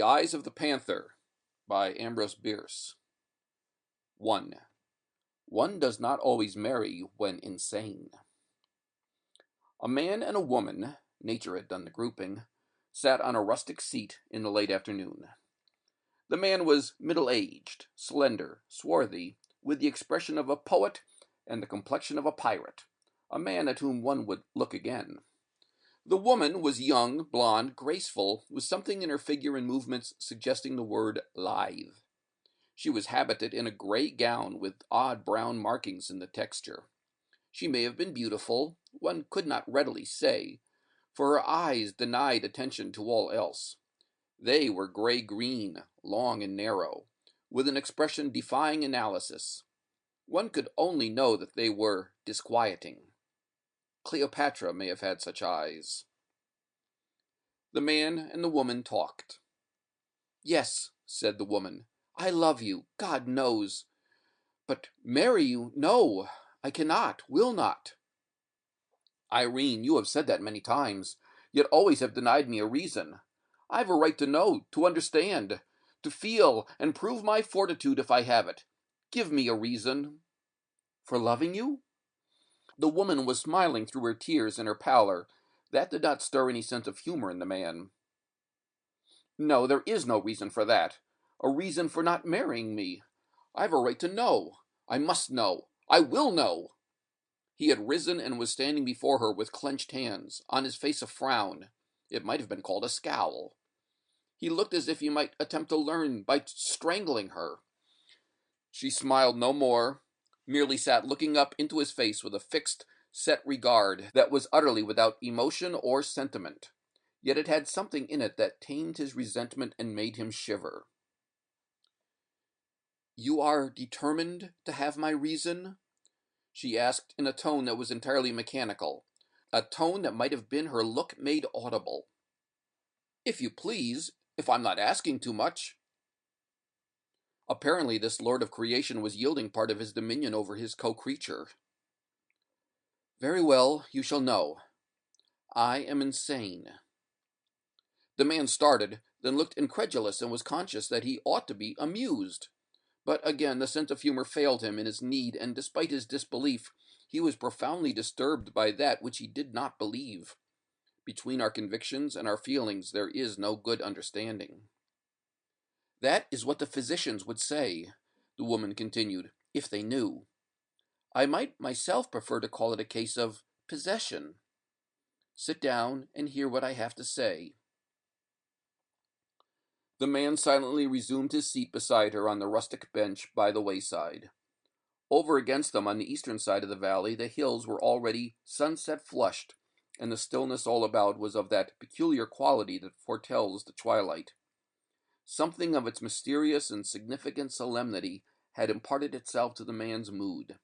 Eyes of the Panther by Ambrose Bierce. 1. One does not always marry when insane. A man and a woman, nature had done the grouping, sat on a rustic seat in the late afternoon. The man was middle-aged, slender, swarthy, with the expression of a poet and the complexion of a pirate, a man at whom one would look again. The woman was young, blonde, graceful, with something in her figure and movements suggesting the word lithe. She was habited in a gray gown with odd brown markings in the texture. She may have been beautiful, one could not readily say, for her eyes denied attention to all else. They were gray-green, long and narrow, with an expression defying analysis. One could only know that they were disquieting. Cleopatra may have had such eyes. The man and the woman talked. "Yes," said the woman, "I love you, God knows. But marry you, no, I cannot, will not." "Irene, you have said that many times, yet always have denied me a reason. I have a right to know, to understand, to feel, and prove my fortitude if I have it. Give me a reason." "For loving you?" The woman was smiling through her tears and her pallor. That did not stir any sense of humor in the man. "No, there is no reason for that. A reason for not marrying me. I have a right to know. I must know. I will know." He had risen and was standing before her with clenched hands, on his face a frown. It might have been called a scowl. He looked as if he might attempt to learn by strangling her. She smiled no more, merely sat looking up into his face with a fixed, set regard that was utterly without emotion or sentiment. Yet it had something in it that tamed his resentment and made him shiver. "You are determined to have my reason?" she asked in a tone that was entirely mechanical, a tone that might have been her look made audible. "If you please, if I'm not asking too much." Apparently this lord of creation was yielding part of his dominion over his co-creature. "Very well, you shall know. I am insane." The man started, then looked incredulous and was conscious that he ought to be amused. But again the sense of humor failed him in his need, and despite his disbelief, he was profoundly disturbed by that which he did not believe. Between our convictions and our feelings there is no good understanding. "That is what the physicians would say," the woman continued, "if they knew. I might myself prefer to call it a case of possession. Sit down and hear what I have to say." The man silently resumed his seat beside her on the rustic bench by the wayside. Over against them on the eastern side of the valley the hills were already sunset-flushed, and the stillness all about was of that peculiar quality that foretells the twilight. Something of its mysterious and significant solemnity had imparted itself to the man's mood.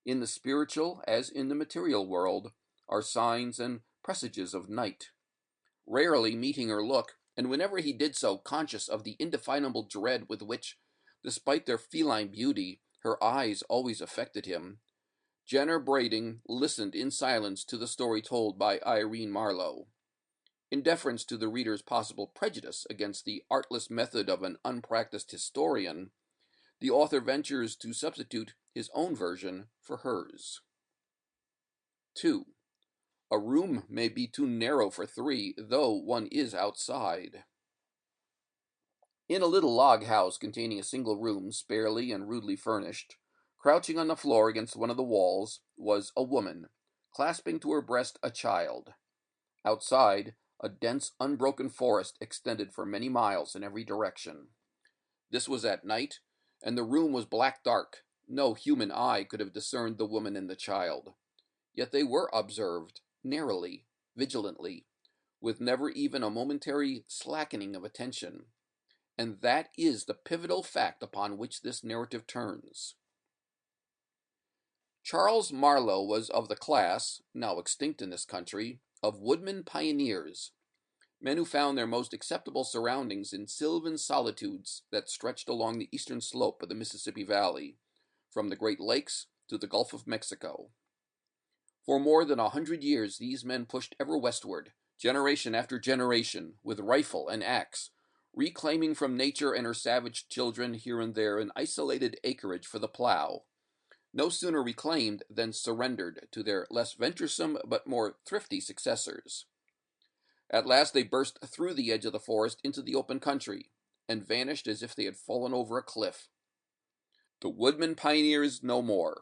In the spiritual, as in the material world, are signs and presages of night. Rarely meeting her look, and whenever he did so conscious of the indefinable dread with which, despite their feline beauty, her eyes always affected him, Jenner Brading listened in silence to the story told by Irene Marlowe. In deference to the reader's possible prejudice against the artless method of an unpracticed historian, the author ventures to substitute his own version for hers. 2. A room may be too narrow for three, though one is outside. In a little log house containing a single room, sparely and rudely furnished, crouching on the floor against one of the walls, was a woman, clasping to her breast a child. Outside, a dense, unbroken forest extended for many miles in every direction. This was at night, and the room was black dark. No human eye could have discerned the woman and the child. Yet they were observed, narrowly, vigilantly, with never even a momentary slackening of attention. And that is the pivotal fact upon which this narrative turns. Charles Marlowe was of the class, now extinct in this country, of woodmen pioneers, men who found their most acceptable surroundings in sylvan solitudes that stretched along the eastern slope of the Mississippi Valley, from the Great Lakes to the Gulf of Mexico. For more than 100 years these men pushed ever westward, generation after generation, with rifle and axe, reclaiming from nature and her savage children here and there an isolated acreage for the plow, no sooner reclaimed than surrendered to their less venturesome but more thrifty successors. At last they burst through the edge of the forest into the open country, and vanished as if they had fallen over a cliff. The woodman pioneer is no more.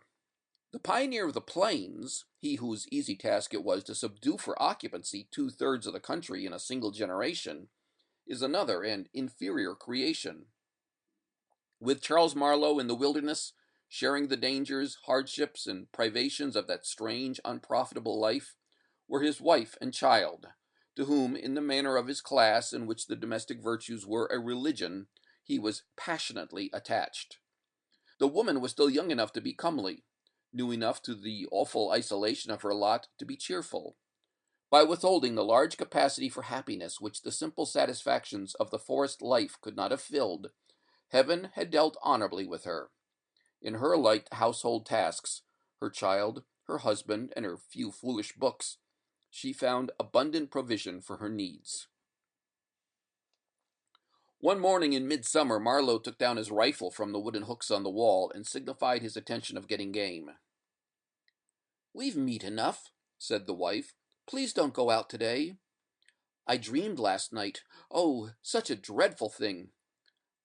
The pioneer of the plains, he whose easy task it was to subdue for occupancy 2/3 of the country in a single generation, is another and inferior creation. With Charles Marlowe in the wilderness, sharing the dangers, hardships, and privations of that strange, unprofitable life, were his wife and child, to whom, in the manner of his class, in which the domestic virtues were a religion, he was passionately attached. The woman was still young enough to be comely, new enough to the awful isolation of her lot to be cheerful. By withholding the large capacity for happiness which the simple satisfactions of the forest life could not have filled, Heaven had dealt honorably with her. In her light household tasks, her child, her husband, and her few foolish books, she found abundant provision for her needs. One morning in midsummer, Marlowe took down his rifle from the wooden hooks on the wall and signified his intention of getting game. "We've meat enough," said the wife. "Please don't go out today. I dreamed last night. Oh, such a dreadful thing.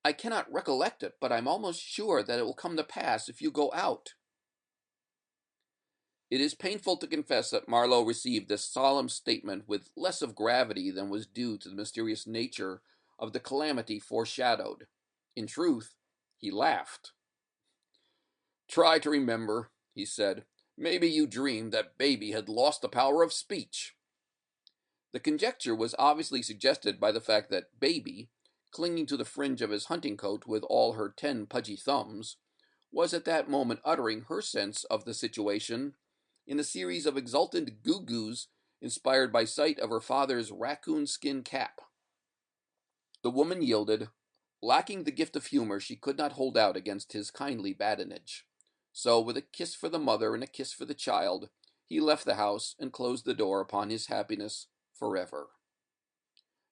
I cannot recollect it, but I'm almost sure that it will come to pass if you go out." It is painful to confess that Marlowe received this solemn statement with less of gravity than was due to the mysterious nature of the calamity foreshadowed. In truth, he laughed. "Try to remember," he said. "Maybe you dreamed that baby had lost the power of speech." The conjecture was obviously suggested by the fact that baby, clinging to the fringe of his hunting coat with all her 10 pudgy thumbs, was at that moment uttering her sense of the situation in a series of exultant goo-goos inspired by sight of her father's raccoon skin cap. The woman yielded. Lacking the gift of humor, she could not hold out against his kindly badinage. So, with a kiss for the mother and a kiss for the child, he left the house and closed the door upon his happiness forever.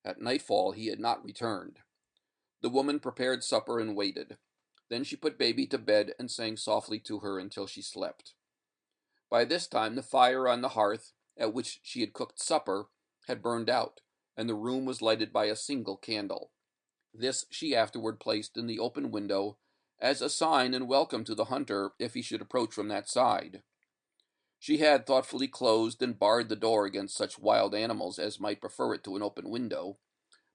At nightfall he had not returned. The woman prepared supper and waited. Then she put baby to bed and sang softly to her until she slept. By this time the fire on the hearth, at which she had cooked supper, had burned out, and the room was lighted by a single candle. This she afterward placed in the open window as a sign and welcome to the hunter if he should approach from that side. She had thoughtfully closed and barred the door against such wild animals as might prefer it to an open window.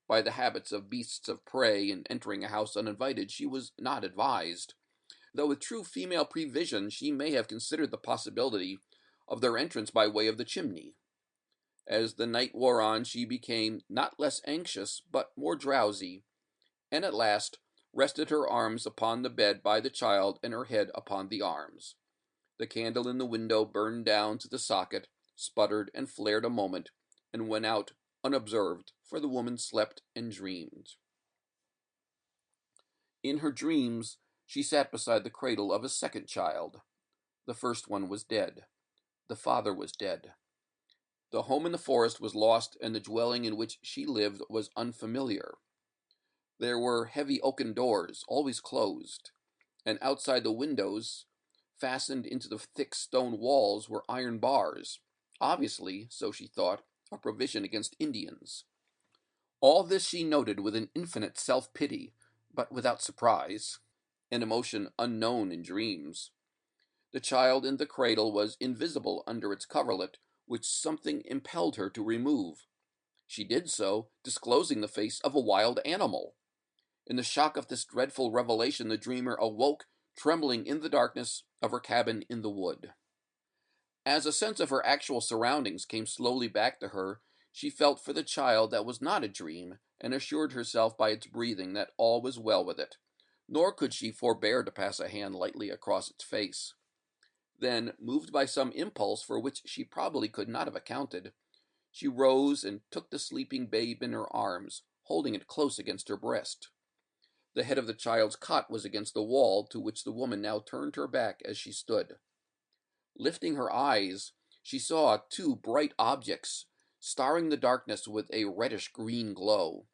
By the habits of beasts of prey in entering a house uninvited, she was not advised, though with true female prevision she may have considered the possibility of their entrance by way of the chimney. As the night wore on, she became not less anxious, but more drowsy, and at last rested her arms upon the bed by the child and her head upon the arms. The candle in the window burned down to the socket, sputtered and flared a moment, and went out unobserved, for the woman slept and dreamed. In her dreams, she sat beside the cradle of a second child. The first one was dead. The father was dead. The home in the forest was lost, and the dwelling in which she lived was unfamiliar. There were heavy oaken doors, always closed, and outside the windows, fastened into the thick stone walls, were iron bars, obviously, so she thought, a provision against Indians. All this she noted with an infinite self-pity, but without surprise, an emotion unknown in dreams. The child in the cradle was invisible under its coverlet, which something impelled her to remove. She did so, disclosing the face of a wild animal. In the shock of this dreadful revelation, the dreamer awoke, trembling in the darkness of her cabin in the wood. As a sense of her actual surroundings came slowly back to her, she felt for the child that was not a dream, and assured herself by its breathing that all was well with it, nor could she forbear to pass a hand lightly across its face. Then, moved by some impulse for which she probably could not have accounted, she rose and took the sleeping babe in her arms, holding it close against her breast. The head of the child's cot was against the wall, to which the woman now turned her back as she stood. Lifting her eyes, she saw 2 bright objects, starring the darkness with a reddish-green glow.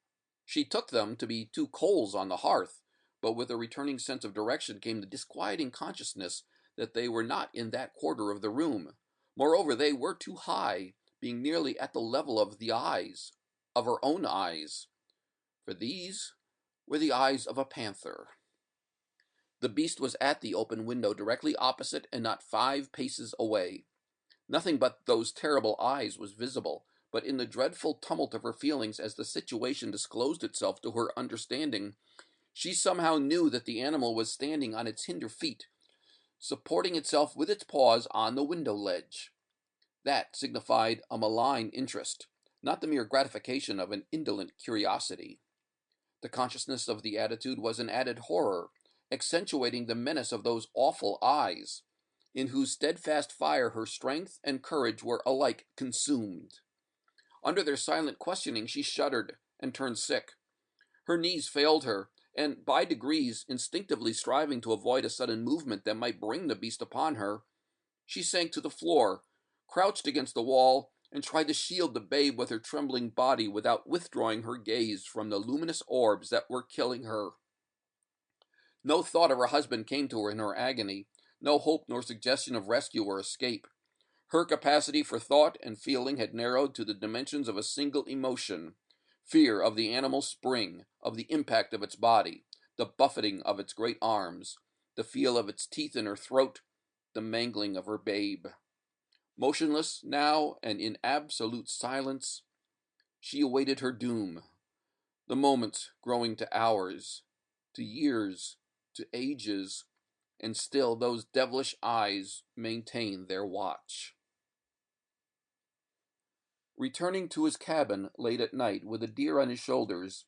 She took them to be two coals on the hearth, but with a returning sense of direction came the disquieting consciousness that they were not in that quarter of the room. Moreover, they were too high, being nearly at the level of the eyes, of her own eyes, for these were the eyes of a panther. The beast was at the open window directly opposite and not 5 paces away. Nothing but those terrible eyes was visible, but in the dreadful tumult of her feelings as the situation disclosed itself to her understanding, she somehow knew that the animal was standing on its hinder feet, supporting itself with its paws on the window ledge. That signified a malign interest, not the mere gratification of an indolent curiosity. The consciousness of the attitude was an added horror, accentuating the menace of those awful eyes, in whose steadfast fire her strength and courage were alike consumed. Under their silent questioning she shuddered and turned sick. Her knees failed her, and by degrees, instinctively striving to avoid a sudden movement that might bring the beast upon her, she sank to the floor, crouched against the wall, and tried to shield the babe with her trembling body without withdrawing her gaze from the luminous orbs that were killing her. No thought of her husband came to her in her agony, no hope nor suggestion of rescue or escape. Her capacity for thought and feeling had narrowed to the dimensions of a single emotion: fear of the animal's spring, of the impact of its body, the buffeting of its great arms, the feel of its teeth in her throat, the mangling of her babe. Motionless now and in absolute silence, she awaited her doom, the moments growing to hours, to years, to ages, and still those devilish eyes maintained their watch. Returning to his cabin late at night with a deer on his shoulders,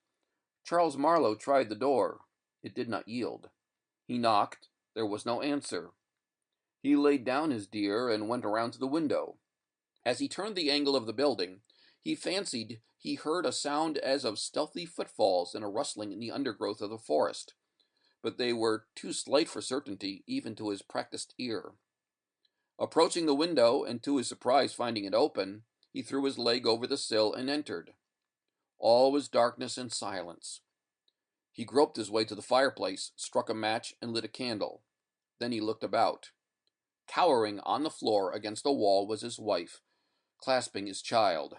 Charles Marlowe tried the door. It did not yield. He knocked. There was no answer. He laid down his deer and went around to the window. As he turned the angle of the building, he fancied he heard a sound as of stealthy footfalls and a rustling in the undergrowth of the forest, but they were too slight for certainty even to his practiced ear. Approaching the window, and to his surprise finding it open, he threw his leg over the sill and entered. All was darkness and silence. He groped his way to the fireplace, struck a match, and lit a candle. Then he looked about. Cowering on the floor against the wall was his wife, clasping his child.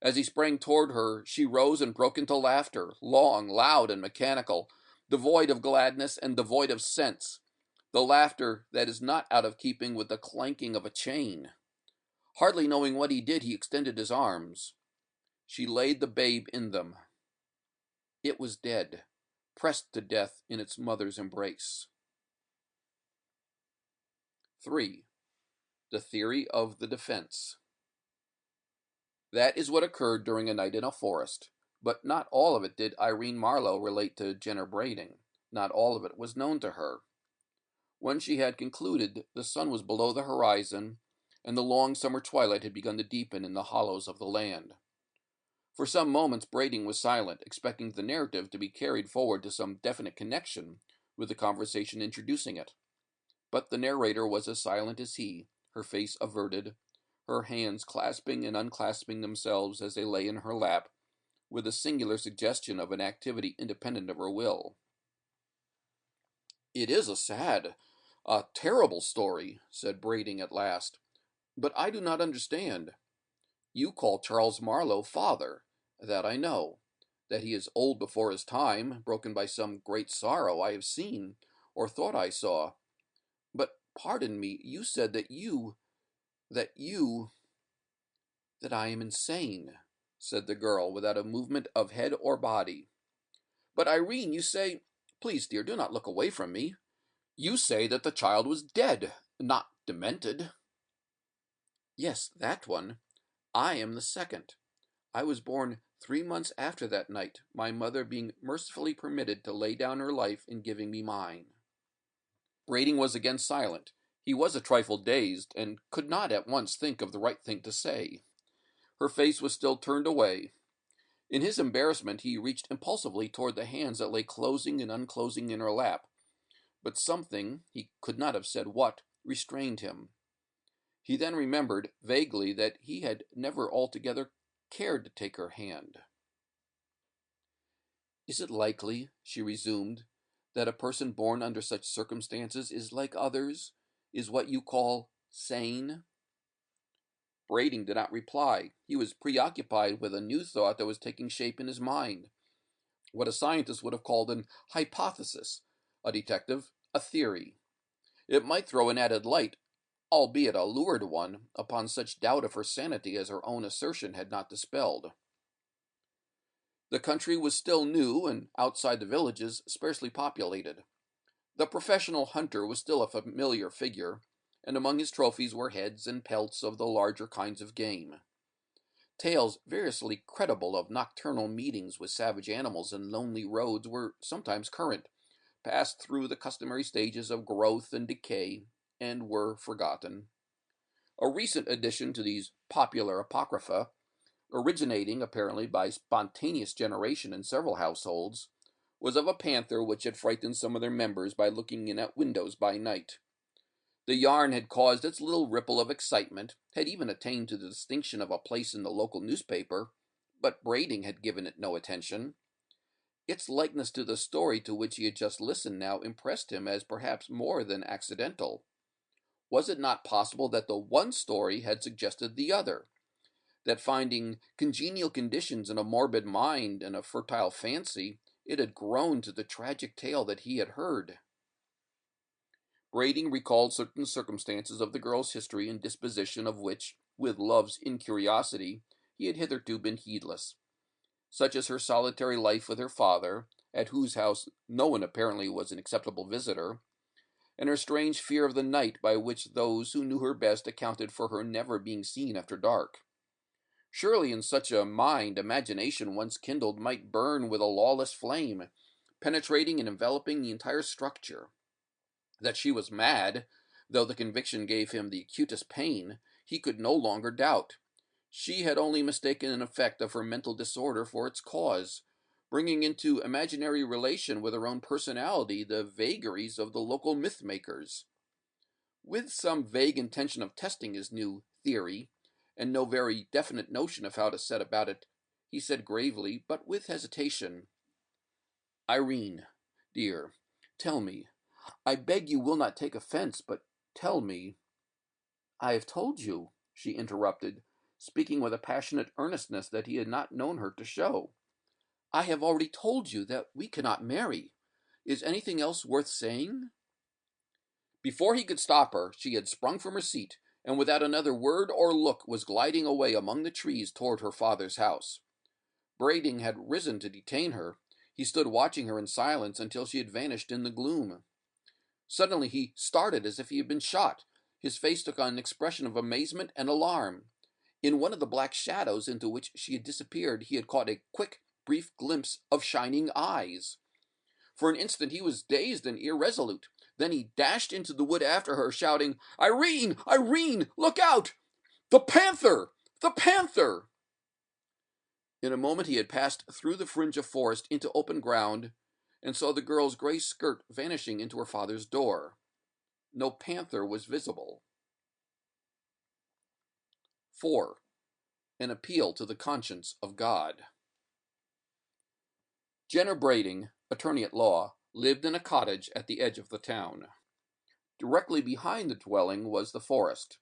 As he sprang toward her, she rose and broke into laughter, long, loud, and mechanical, devoid of gladness and devoid of sense, the laughter that is not out of keeping with the clanking of a chain. Hardly knowing what he did, he extended his arms. She laid the babe in them. It was dead, pressed to death in its mother's embrace. 3. The theory of the defense. That is what occurred during a night in a forest, but not all of it did Irene Marlowe relate to Jenner Brading. Not all of it was known to her. When she had concluded, the sun was below the horizon, and the long summer twilight had begun to deepen in the hollows of the land. For some moments Brading was silent, expecting the narrative to be carried forward to some definite connection with the conversation introducing it. But the narrator was as silent as he, her face averted, her hands clasping and unclasping themselves as they lay in her lap, with a singular suggestion of an activity independent of her will. "It is a terrible story," said Brading at last, "but I do not understand. You call Charles Marlowe father. That I know. That he is old before his time, broken by some great sorrow, I have seen, or thought I saw. But, pardon me, you said that I am insane," said the girl, without a movement of head or body. "But, Irene, you say— Please, dear, do not look away from me. You say that the child was dead, not demented." "Yes, that one. I am the second. I was born 3 months after that night, my mother being mercifully permitted to lay down her life in giving me mine." Brading was again silent. He was a trifle dazed, and could not at once think of the right thing to say. Her face was still turned away. In his embarrassment he reached impulsively toward the hands that lay closing and unclosing in her lap, but something, he could not have said what, restrained him. He then remembered, vaguely, that he had never altogether cared to take her hand. Is it likely, she resumed, that a person born under such circumstances is like others, is what you call sane? Brading did not reply. He was preoccupied with a new thought that was taking shape in his mind. What a scientist would have called an hypothesis, a detective, a theory. It might throw an added light, albeit a lurid one, upon such doubt of her sanity as her own assertion had not dispelled. The country was still new, and outside the villages, sparsely populated. The professional hunter was still a familiar figure, and among his trophies were heads and pelts of the larger kinds of game. Tales variously credible of nocturnal meetings with savage animals in lonely roads were sometimes current, passed through the customary stages of growth and decay, and were forgotten. A recent addition to these popular apocrypha, originating apparently by spontaneous generation in several households, was of a panther which had frightened some of their members by looking in at windows by night. The yarn had caused its little ripple of excitement, had even attained to the distinction of a place in the local newspaper, but Brading had given it no attention. Its likeness to the story to which he had just listened now impressed him as perhaps more than accidental. Was it not possible that the one story had suggested the other, that finding congenial conditions in a morbid mind and a fertile fancy, it had grown to the tragic tale that he had heard? Brading recalled certain circumstances of the girl's history and disposition of which, with love's incuriosity, he had hitherto been heedless, such as her solitary life with her father, at whose house no one apparently was an acceptable visitor, and her strange fear of the night by which those who knew her best accounted for her never being seen after dark. Surely in such a mind imagination once kindled might burn with a lawless flame, penetrating and enveloping the entire structure. That she was mad, though the conviction gave him the acutest pain, he could no longer doubt. She had only mistaken an effect of her mental disorder for its cause, bringing into imaginary relation with her own personality the vagaries of the local myth makers. With some vague intention of testing his new theory, and no very definite notion of how to set about it, he said gravely, but with hesitation, "Irene, dear, tell me. I beg you will not take offense, but tell me." "I have told you," she interrupted, speaking with a passionate earnestness that he had not known her to show. "I have already told you that we cannot marry. Is anything else worth saying?" Before he could stop her, she had sprung from her seat, and without another word or look was gliding away among the trees toward her father's house. Brading had risen to detain her. He stood watching her in silence until she had vanished in the gloom. Suddenly he started as if he had been shot. His face took on an expression of amazement and alarm. In one of the black shadows into which she had disappeared, he had caught a quick, brief glimpse of shining eyes. For an instant he was dazed and irresolute. Then he dashed into the wood after her, shouting, "Irene! Irene! Look out! The panther! The panther!" In a moment he had passed through the fringe of forest into open ground, and saw the girl's gray skirt vanishing into her father's door. No panther was visible. 4. An appeal to the conscience of God. Jenner Brading, attorney at law, lived in a cottage at the edge of the town. Directly behind the dwelling was the forest.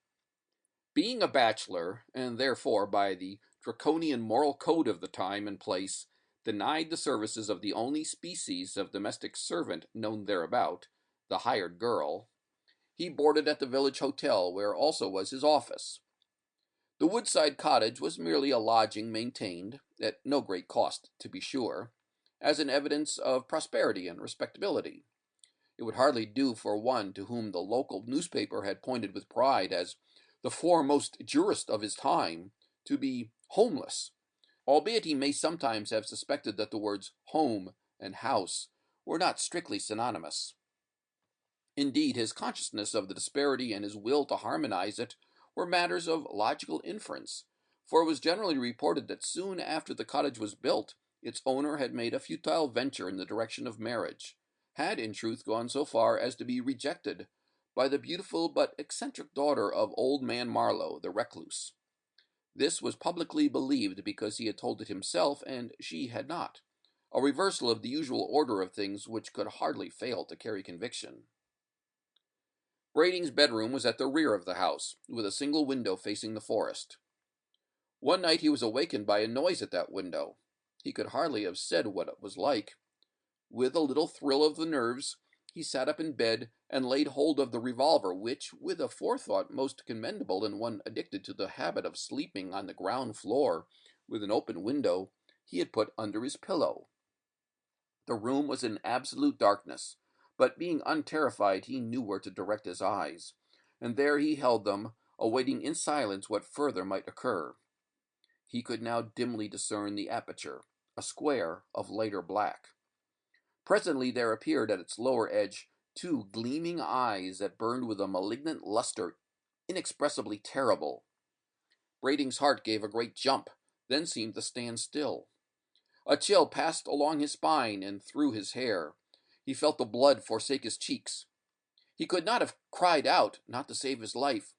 Being a bachelor, and therefore by the draconian moral code of the time and place, denied the services of the only species of domestic servant known thereabout, the hired girl, he boarded at the village hotel, where also was his office. The woodside cottage was merely a lodging maintained, at no great cost to be sure, as an evidence of prosperity and respectability. It would hardly do for one to whom the local newspaper had pointed with pride as the foremost jurist of his time to be homeless, albeit he may sometimes have suspected that the words home and house were not strictly synonymous. Indeed, his consciousness of the disparity and his will to harmonize it were matters of logical inference, for it was generally reported that soon after the cottage was built, its owner had made a futile venture in the direction of marriage, had in truth gone so far as to be rejected by the beautiful but eccentric daughter of old man Marlowe, the recluse. This was publicly believed because he had told it himself, and she had not. a reversal of the usual order of things which could hardly fail to carry conviction. Brading's bedroom was at the rear of the house, with a single window facing the forest. One night he was awakened by a noise at that window. He could hardly have said what it was like. With a little thrill of the nerves, he sat up in bed and laid hold of the revolver, which, with a forethought most commendable in one addicted to the habit of sleeping on the ground floor with an open window, he had put under his pillow. The room was in absolute darkness, but being unterrified, he knew where to direct his eyes, and there he held them, awaiting in silence what further might occur. He could now dimly discern the aperture, a square of lighter black. Presently there appeared at its lower edge two gleaming eyes that burned with a malignant luster inexpressibly terrible. Brading's heart gave a great jump, then seemed to stand still. A chill passed along his spine and through his hair. He felt the blood forsake his cheeks. He could not have cried out, not to save his life,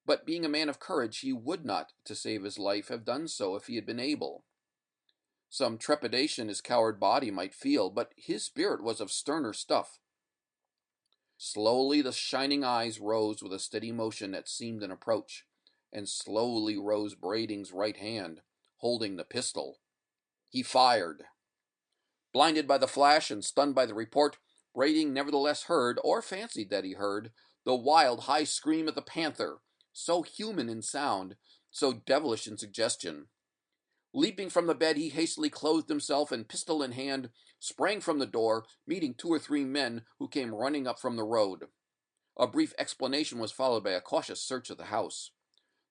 but being a man of courage, he would not, to save his life, have done so if he had been able. Some trepidation his coward body might feel, but his spirit was of sterner stuff. Slowly the shining eyes rose with a steady motion that seemed an approach, and slowly rose Brading's right hand, holding the pistol. He fired. Blinded by the flash and stunned by the report, Brading nevertheless heard, or fancied that he heard, the wild, high scream of the panther, so human in sound, so devilish in suggestion. Leaping from the bed, he hastily clothed himself, and, pistol in hand, sprang from the door, meeting 2 or 3 men who came running up from the road. A brief explanation was followed by a cautious search of the house.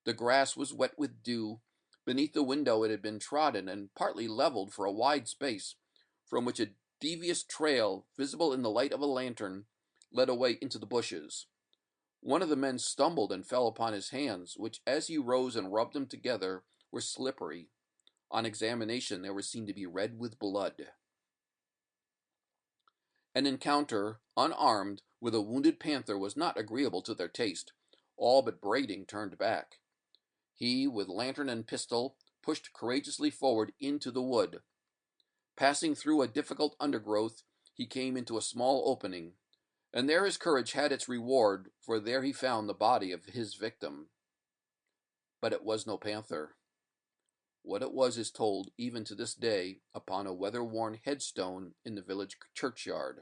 The grass was wet with dew. Beneath the window it had been trodden and partly leveled for a wide space, from which a devious trail, visible in the light of a lantern, led away into the bushes. One of the men stumbled and fell upon his hands, which, as he rose and rubbed them together, were slippery. On examination, they were seen to be red with blood. An encounter, unarmed, with a wounded panther was not agreeable to their taste. All but Brading turned back. He, with lantern and pistol, pushed courageously forward into the wood. Passing through a difficult undergrowth, he came into a small opening, and there his courage had its reward, for there he found the body of his victim. But it was no panther. What it was is told, even to this day, upon a weather-worn headstone in the village churchyard,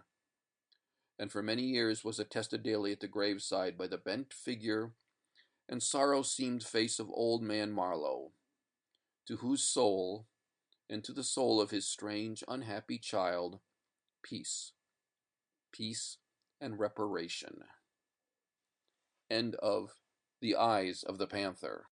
and for many years was attested daily at the graveside by the bent figure and sorrow-seamed face of old man Marlowe, to whose soul, and to the soul of his strange, unhappy child, peace, peace and reparation. End of The Eyes of the Panther.